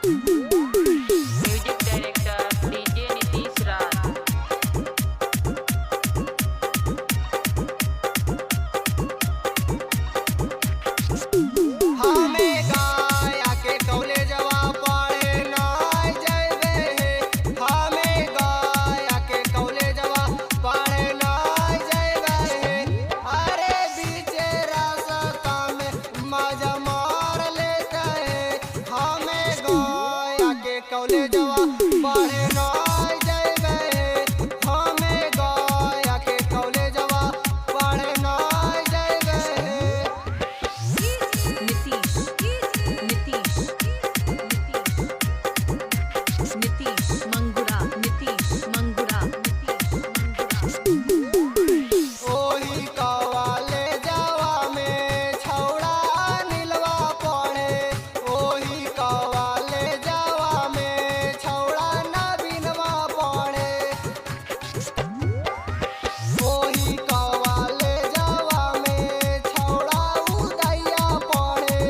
Music director DJ Nitish राज। हमें गाया के कॉलेजवा पढ़े नाय जइबे हे। हमें गाया के कॉलेजवा पढ़े नाय जइबे हे। अरे बीचे रास्ता में मजा मार लेते हैं। हमें गाया के कॉलेजवा पढ़े नाय जइबे हे। हमें गाया के कॉलेजवा पढ़े नाय जइबे हे। नीतीश नीतीश नीतीश नीतीश मंगुरा नीतीश मंगुरा नीतीश मंगुरा। ओही कवाले जावा में छौड़ा नीलवा पड़े। ओही कवाले जावा में छौड़ा नवीनवा पड़े। ओही कवाले जावा में छौड़ा उदैया पड़े।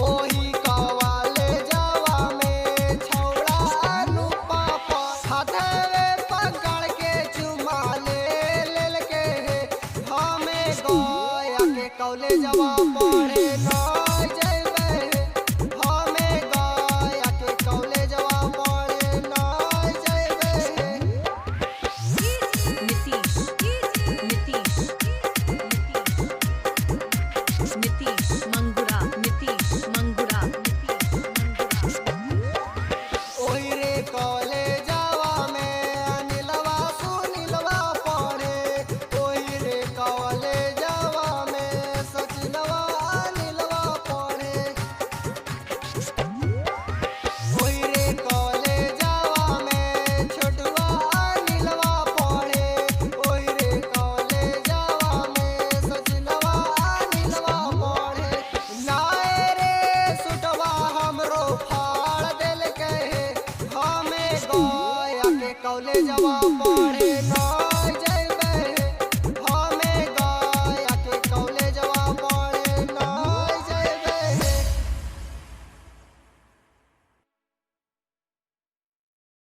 ओही कवाले जावा में छौड़ा अनुपा पड़े। हथवे पकड़ के चुमा ले के हे। हमें गया के कॉलेजवा पढ़े ना